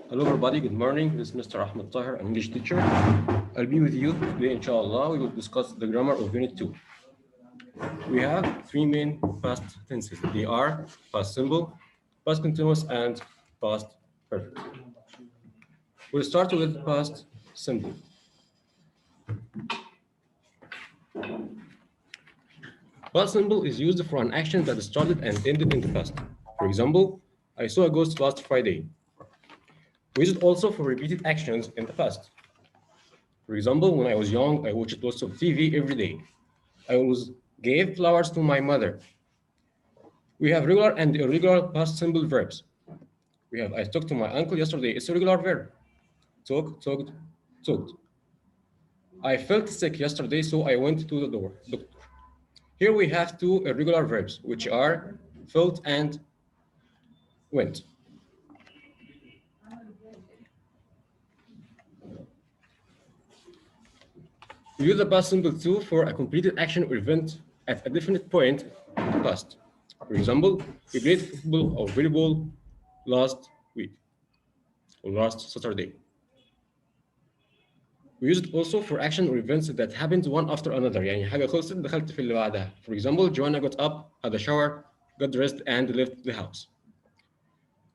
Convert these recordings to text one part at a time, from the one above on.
Hello everybody, good morning. This is Mr. Ahmed Tahir, an English teacher. I'll be with you today, inshallah. We will discuss the grammar of Unit 2. We have three main past tenses. They are past simple, past continuous, and past perfect. We'll start with past simple. Past simple is used for an action that started and ended in the past. For example, I saw a ghost last Friday. We use it also for repeated actions in the past. For example, when I was young, I watched lots of TV every day. I always gave flowers to my mother. We have regular and irregular past simple verbs. We have I talked to my uncle yesterday. It's a regular verb. Talk, talked, talked. I felt sick yesterday, so I went to the doctor. Here we have two irregular verbs, which are felt and went. We use the past simple too for a completed action or event at a definite point in the past. For example, we played football or volleyball last week or last Saturday. We use it also for action or events that happened one after another. يعني حاجة خلصت دخلت في اللي بعدها. For example, Joanna got up, had a shower, got dressed, and left the house.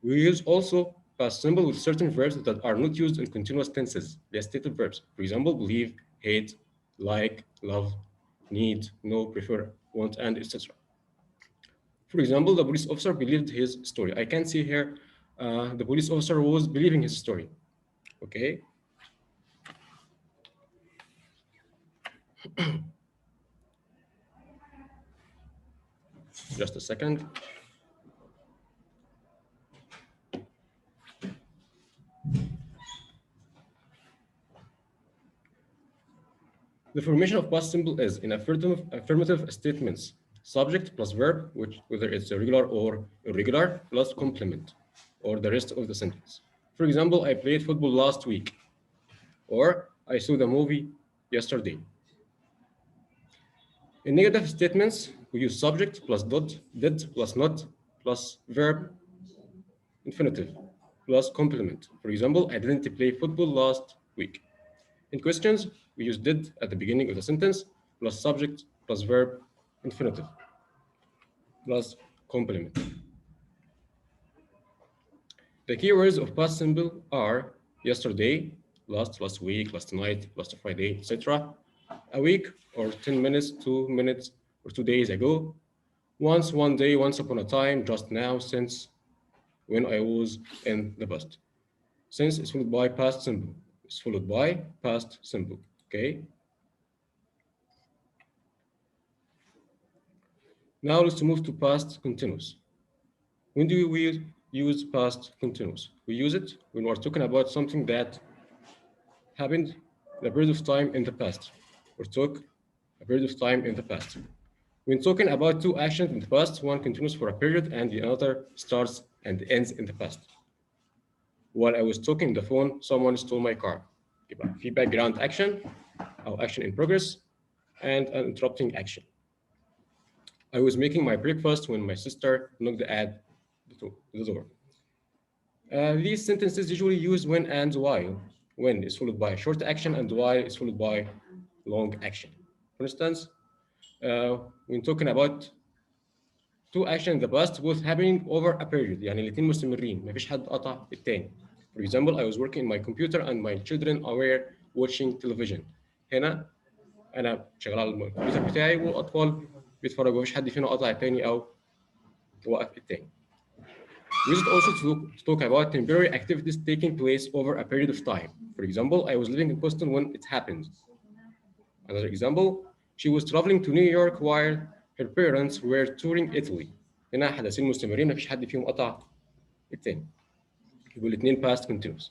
We use also past simple with certain verbs that are not used in continuous tenses. They are stated verbs. For example, believe, hate, like, love, need, know, prefer, want, and etc. For example, the police officer believed his story. I can see here the police officer was believing his story. Okay. Just a second. The formation of past simple is in affirmative statements. Subject plus verb, which whether it's regular or irregular, plus complement, or the rest of the sentence. For example, I played football last week, or I saw the movie yesterday. In negative statements, we use subject plus dot, did plus not, plus verb, infinitive, plus complement. For example, I didn't play football last week. In questions, we use did at the beginning of the sentence, plus subject, plus verb, infinitive, plus complement. The keywords of past simple are yesterday, last week, last night, last Friday, etc. A week or 10 minutes, 2 minutes, or 2 days ago. Once, one day, once upon a time, just now, since, when I was in the past. Since is followed by past simple. It's followed by past simple. Okay. Now let's move to past continuous. When do we use past continuous? We use it when we're talking about something that happened in a period of time in the past, or took a period of time in the past. When talking about two actions in the past, one continues for a period and the other starts and ends in the past. While I was talking on the phone, someone stole my car. يبقى في background action أو action in progress and an interrupting action. I was making my breakfast when my sister knocked at the door. These sentences usually use when and while. When is followed by a short action and while is followed by long action. For instance, when talking about two actions in the past both happening over a period يعني الاثنين مستمرين مفيش حد قطع الثاني. For example, I was working in my computer and my children were watching television. هنا أنا شغال على الكمبيوتر بتاعي والأطفال بيتفرجوا مفيش حد فينا قطع الثاني أو وقف الثاني. We use it also to talk about temporary activities taking place over a period of time. For example, I was living in Boston when it happened. Another example, she was traveling to New York while her parents were touring Italy. هنا حدثين مستمرين مفيش حد فيهم قطع التاني. يبقوا الاثنين past continuous.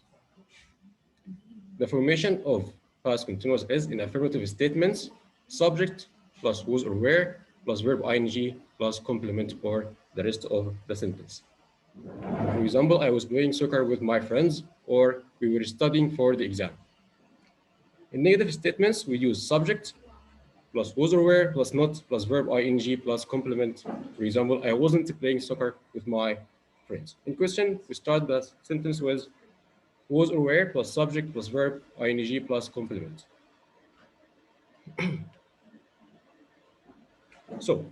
The formation of past continuous is in affirmative statements, subject plus was or were plus verb ing plus complement or the rest of the sentence. For example, I was playing soccer with my friends, or we were studying for the exam. In negative statements, we use subject plus was or were plus not plus verb ing plus complement. For example, I wasn't playing soccer with my friends. In question, we start the sentence with was or were plus subject plus verb ing plus complement. So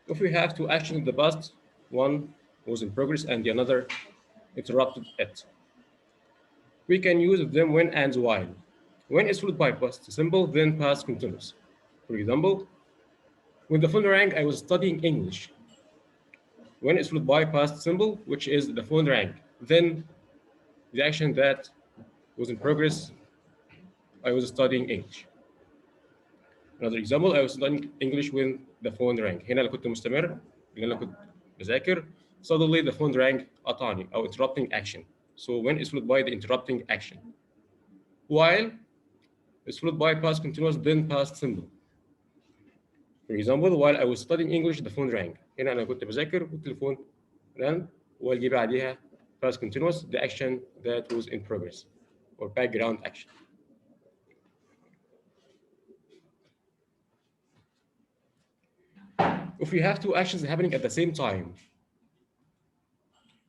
if we have two actions in the past, one was in progress and the another interrupted it, we can use them when and while. When is followed by past simple, then past continuous. For example, when the phone rang, I was studying English. When is followed by past simple, which is the phone rang. Then the action that was in progress, I was studying English. Another example, I was studying English when the phone rang. هنا أنا كنت مستمر، لأن أنا كنت بذاكر. Suddenly the phone rang قطعني أو interrupting action. So when is followed by the interrupting action. While is followed by past continuous, then past simple. For example, while I was studying English, the phone rang. هنا أنا كنت بذاكر والتليفون رن وجي بعديها past continuous, the action that was in progress or background action. If we have two actions happening at the same time,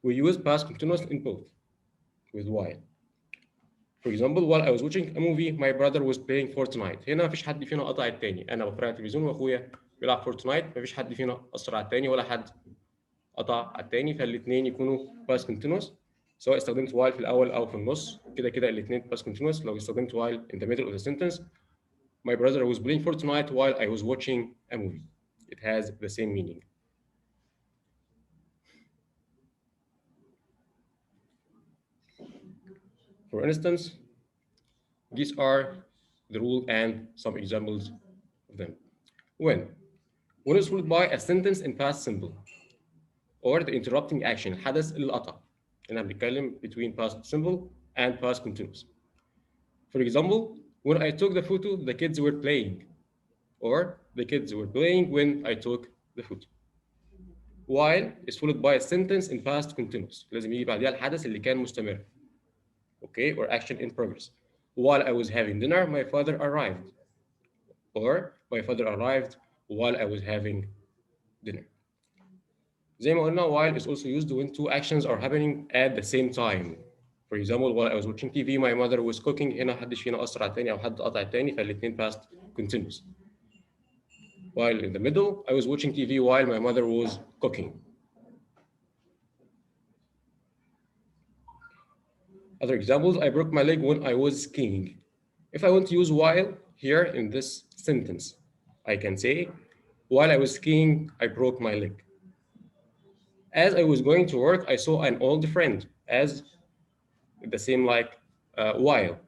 we use past continuous in both with while. For example, while I was watching a movie, my brother was playing Fortnite. هنا مفيش حد فينا قطع التاني، أنا بتفرج على التلفزيون وأخويا بيلعب فورتنايت، مفيش حد فينا أثر على التاني ولا حد قطع على التاني، فالاثنين يكونوا past continuous. سواء استخدمت while في الأول أو في النص، كده كده الاثنين past continuous. لو استخدمت while in the middle of the sentence, my brother was playing Fortnite while I was watching a movie. It has the same meaning. For instance, these are the rule and some examples of them. When is followed by a sentence in past simple or the interrupting action الحدث اللي قطع. هنا بنتكلم between past simple and past continuous. For example, when I took the photo, the kids were playing, or the kids were playing when I took the photo. While is followed by a sentence in past continuous. لازم يجي بعدها الحدث اللي كان مستمر. Okay, or action in progress. While I was having dinner, my father arrived. Or my father arrived while I was having dinner. زي ما قلنا, while is also used when two actions are happening at the same time. For example, while I was watching TV, my mother was cooking. هنا محدش فينا أثر على التاني أو حد قطع التاني, فالاتنين past continuous. While in the middle, I was watching TV while my mother was cooking. Other examples, I broke my leg when I was skiing. If I want to use while here in this sentence, I can say, while I was skiing, I broke my leg. As I was going to work, I saw an old friend. As the same like while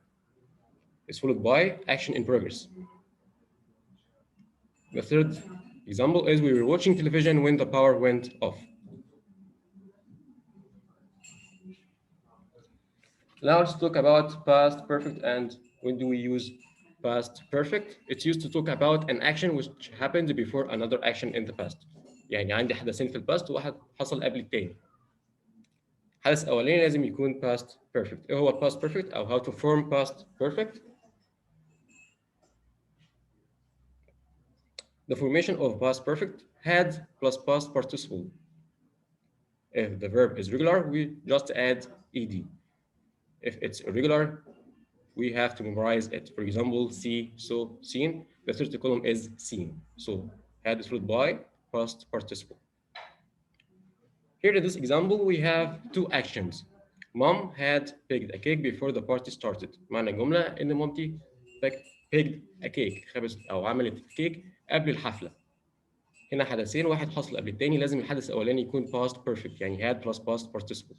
is followed by action in progress. The third example is we were watching television when the power went off. Now let's talk about past perfect and when do we use past perfect. It's used to talk about an action which happened before another action in the past. يعني عندي حدثين في الباست وواحد حصل قبل التاني. حدث أولاني لازم يكون past perfect. إيه هو past perfect أو how to form past perfect? The formation of past perfect had plus past participle. If the verb is regular, we just add ed. If it's irregular, we have to memorize it. For example, see, saw, seen. The third column is seen. So had is followed by past participle. Here in this example, we have two actions. Mom had baked a cake before the party started. معنى الجملة إن مامتي baked a cake خبزت أو عملت كيك قبل الحفلة. هنا حدثين واحد حصل قبل التاني, لازم الحدث الأولاني يكون past perfect يعني had plus past participle.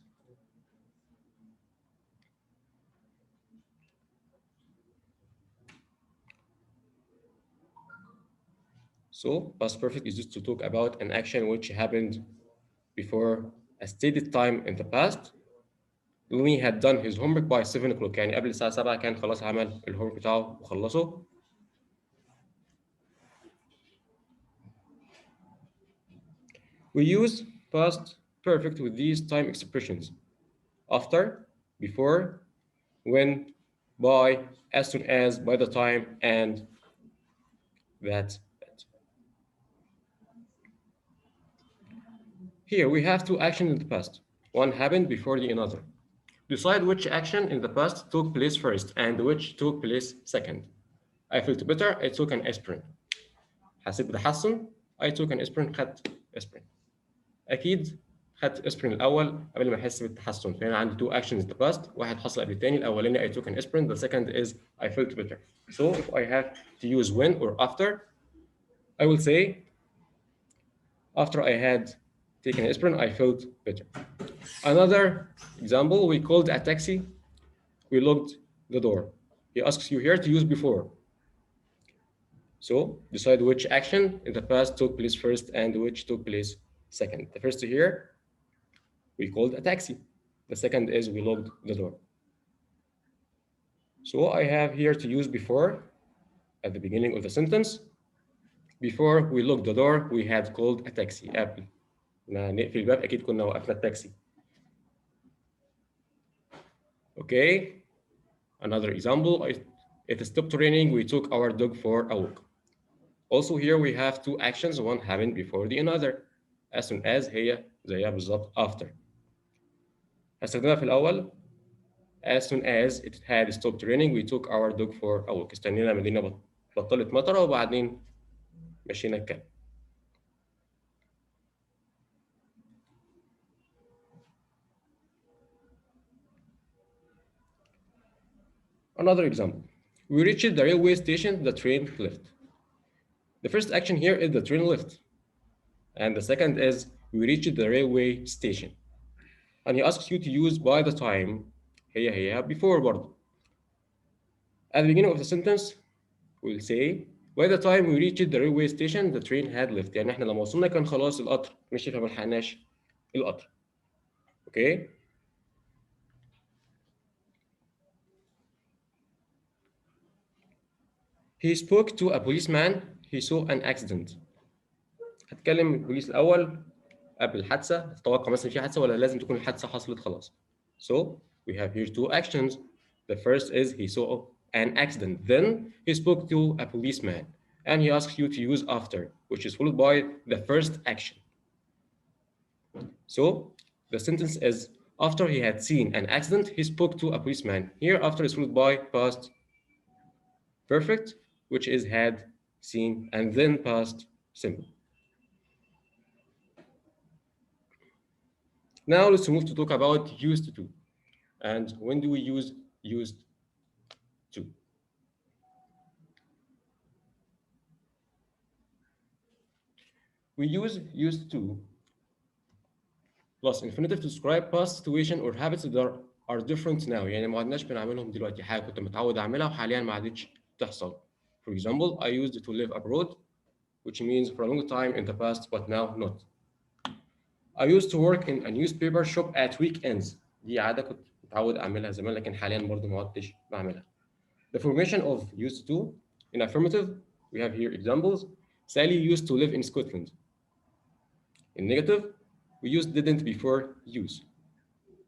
So past perfect is used to talk about an action which happened before a stated time in the past. Louis had done his homework by 7 o'clock يعني قبل الساعة 7 كان خلاص عمل الهومورك بتاعه وخلصه. We use past perfect with these time expressions: after, before, when, by, as soon as, by the time, and that's it. Here we have two actions in the past. One happened before the another. Decide which action in the past took place first and which took place second. I felt better, I took an aspirin. حسيت بتحسن، I took an aspirin، خدت aspirin. أكيد خدت aspirin الأول قبل ما أحس بالتحسن، فهنا عندي two actions in the past، واحد حصل قبل التاني، الأولاني I took an aspirin, the second is I felt better. So if I have to use when or after, I will say after I had taken aspirin, I felt better. Another example, we called a taxi, we locked the door. He asks you here to use before. So decide which action in the past took place first and which took place second. The first here, we called a taxi. The second is we locked the door. So I have here to use before at the beginning of the sentence. Before we locked the door, we had called a taxi. قبل ما نقفل الباب أكيد كنا وقفنا التاكسي. Okay. Another example, it stopped raining, we took our dog for a walk. Also here we have two actions, one happened before the another. As soon as هي زيها بالظبط after. هستخدمها في الأول. As soon as it had stopped raining, we took our dog for a walk. استنينا لما الدنيا بطلت مطرة وبعدين مشينا الكلب. Another example. We reached the railway station, the train left. The first action here is the train left. And the second is we reached the railway station. And he asks you to use by the time هي before برضه. At the beginning of the sentence, we'll say by the time we reached the railway station, the train had left. يعني احنا لما وصلنا كان خلاص القطر مشي فما لحقناش القطر. Okay? He spoke to a policeman. He saw an accident. هتكلم البوليس الأول قبل الحادثة، تتوقع مثلا في حادثة ولا لازم تكون الحادثة حصلت خلاص. So we have here two actions. The first is he saw an accident. Then he spoke to a policeman and he asks you to use after, which is followed by the first action. So the sentence is after he had seen an accident, he spoke to a policeman. Here after is followed by past perfect, which is had seen, and then past simple. Now let's move to talk about used to. And when do we use used to? We use used to plus infinitive to describe past situation or habits that are different now. يعني ما عدناش بنعملهم دلوقتي، حاجة كنت متعود أعملها وحاليا ما عادتش تحصل. For example, I used to live abroad, which means for a long time in the past, but now not. I used to work in a newspaper shop at weekends. دي عادة كنت متعود أعملها زمان لكن حاليا برضه ما عدتش بعملها. The formation of used to in affirmative, we have here examples. Sally used to live in Scotland. In negative, we use didn't before use.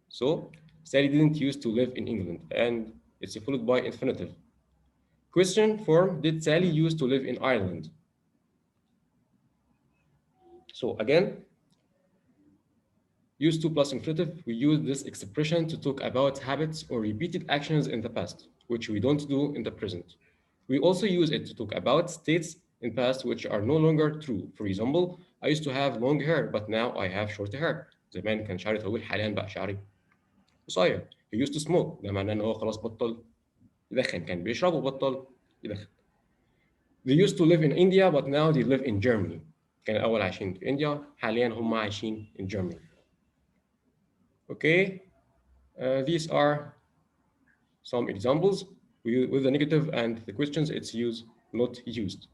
So Sally didn't used to live in England, and it's followed by infinitive. Question form, did Sally used to live in Ireland? So again, used to plus infinitive, we use this expression to talk about habits or repeated actions in the past, which we don't do in the present. We also use it to talk about states in past which are no longer true. For example, I used to have long hair, but now I have short hair. زمان كان شعري طويل، حاليا بقى شعري قصير. He used to smoke، ده معناه ان هو خلاص بطل يدخن، كان بيشرب وبطل يدخن. They used to live in India, but now they live in Germany. كان الأول عايشين في إنديا، حاليا هم عايشين in Germany. Okay, these are some examples. With the negative and the questions, it's used, not used.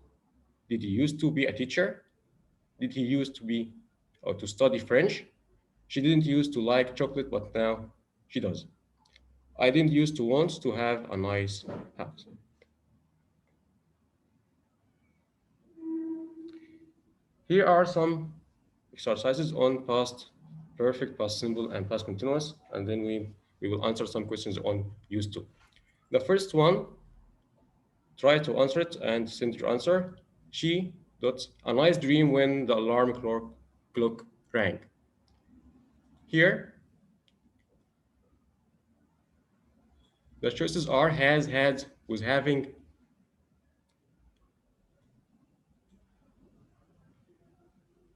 Did he used to be a teacher? Did he used to be or to study French? She didn't used to like chocolate, but now she does. I didn't used to want to have a nice house. Here are some exercises on past perfect, past simple, and past continuous, and then we will answer some questions on used to. The first one, try to answer it and send your answer. She got a nice dream when the alarm clock rang. Here, the choices are has, had, was having.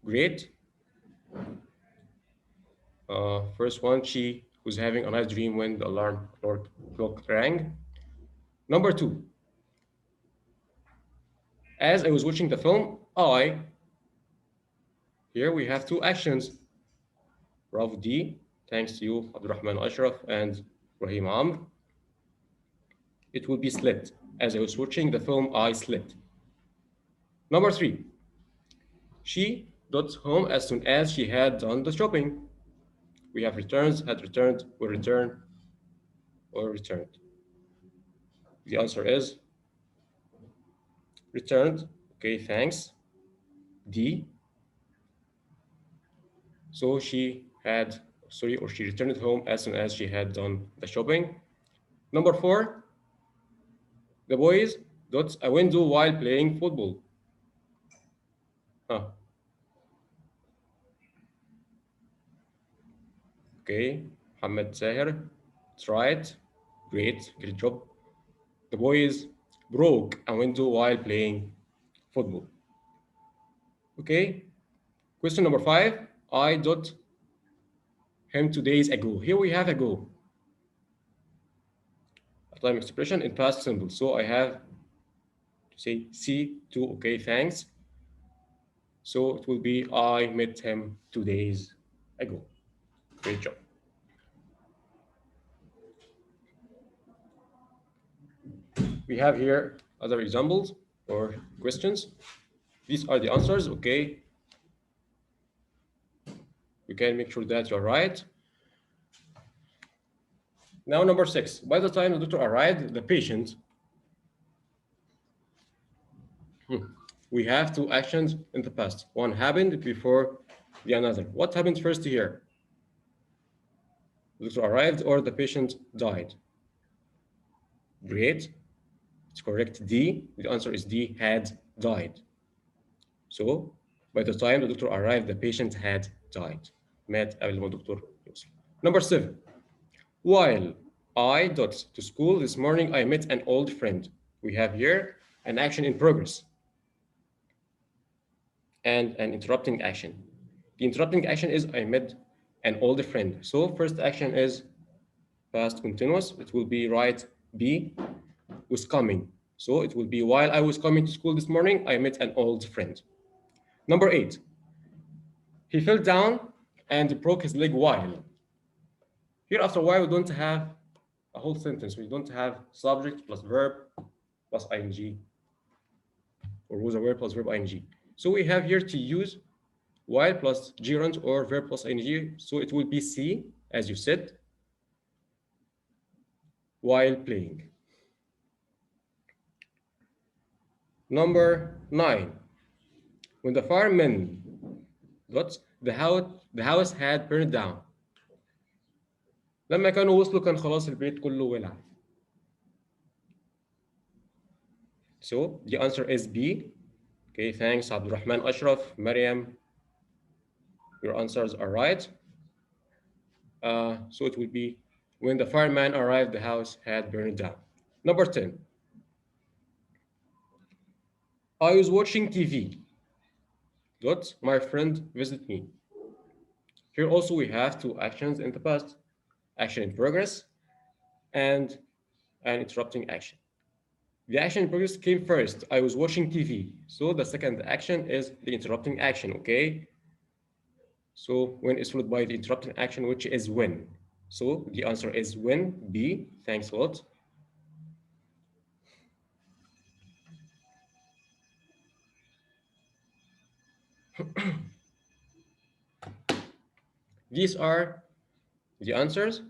Great. First one, she was having a nice dream when the alarm clock rang. Number two, as I was watching the film, here we have two actions. Bravo D, thanks to you, Abdurrahman Ashraf and Rahim Amr. It will be slept. As I was watching the film, I slept. Number three, she got home as soon as she had done the shopping. We have returns, had returned, will return, or returned. The answer is returned. Okay, thanks. D. So she she returned home as soon as she had done the shopping. Number four, the boys got a window while playing football. Huh. Okay, Mohammed Zahir, that's right. Great job. The boys broke a window while playing football. Okay, question number five, I got him 2 days ago. Here we have ago. A time expression in past simple. So I have to say C2, okay, thanks. So it will be I met him 2 days ago. Great job. We have here other examples or questions. These are the answers, okay. We can make sure that you're right. Now, number six, by the time the doctor arrived, the patient, we have two actions in the past. One happened before the another. What happened first here? The doctor arrived or the patient died? Great. It's correct. D. The answer is D, had died. So by the time the doctor arrived, the patient had died. مات قبل ما الدكتور يوصل. Number seven. While I got to school this morning, I met an old friend. We have here an action in progress and an interrupting action. The interrupting action is I met an old friend. So first action is past continuous. It will be right B was coming. So it will be while I was coming to school this morning, I met an old friend. Number eight, he fell down and broke his leg while. Here after while we don't have a whole sentence. We don't have subject plus verb plus ing or was a verb plus verb ing. So we have here to use while plus gerund or verb plus ing. So it will be C, as you said, while playing. Number nine, when the firemen got the house had burned down. لما كانوا وصلوا كان خلاص البيت كله ولع. So the answer is B. Okay, thanks Abdurrahman Ashraf, Mariam. Your answers are right. So it will be when the fireman arrived, the house had burned down. Number 10. I was watching TV. My friend visited me. Here also we have two actions in the past. Action in progress and an interrupting action. The action in progress came first. I was watching TV. So the second action is the interrupting action, okay? So when is followed by the interrupting action, which is when. So the answer is when, B. Thanks a lot. These are the answers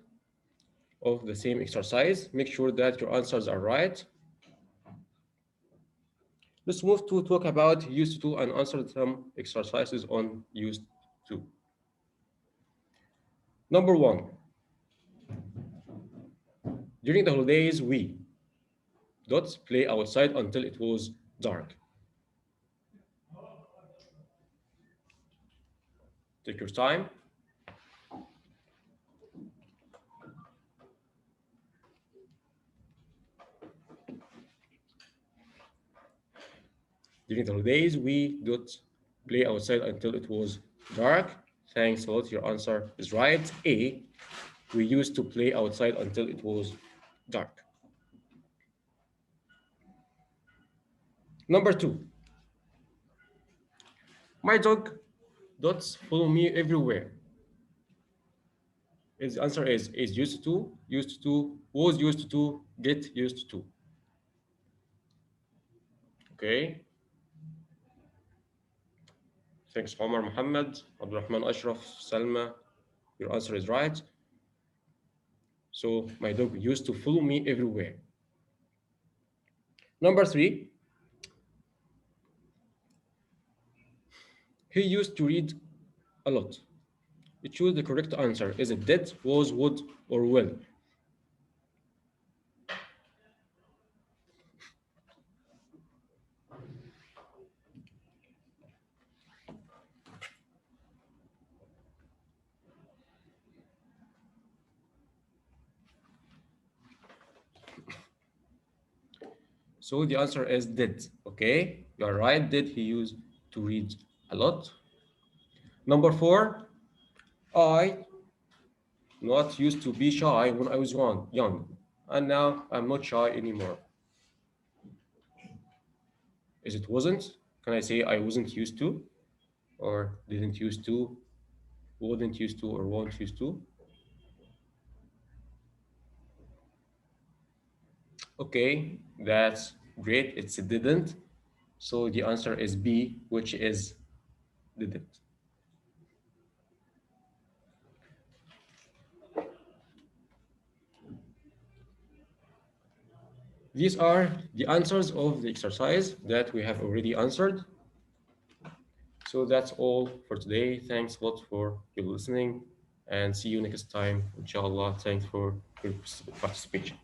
of the same exercise. Make sure that your answers are right. Let's move to talk about used to and answer some exercises on used to. Number one, during the holidays, we play outside until it was dark. Take your time. During the holidays, we did play outside until it was dark. Thanks a lot. Your answer is right. A. We used to play outside until it was dark. Number 2. My dog dots follow me everywhere. His answer is used to, was used to, get used to. Okay. Thanks, Omar Muhammad, Abdurrahman Ashraf, Salma. Your answer is right. So my dog used to follow me everywhere. Number 3, he used to read a lot. You choose the correct answer. Is it did, was, would, or will? So the answer is did. Okay, you are right. Did he used to read a lot? Number 4, I not used to be shy when I was young, and now I'm not shy anymore. Is it wasn't? Can I say I wasn't used to, or didn't used to, wouldn't used to, or won't used to? Okay, that's great. It's a didn't. So the answer is B, which is didn't. These are the answers of the exercise that we have already answered. So that's all for today. Thanks a lot for your listening and see you next time, inshallah. Thanks for your participation.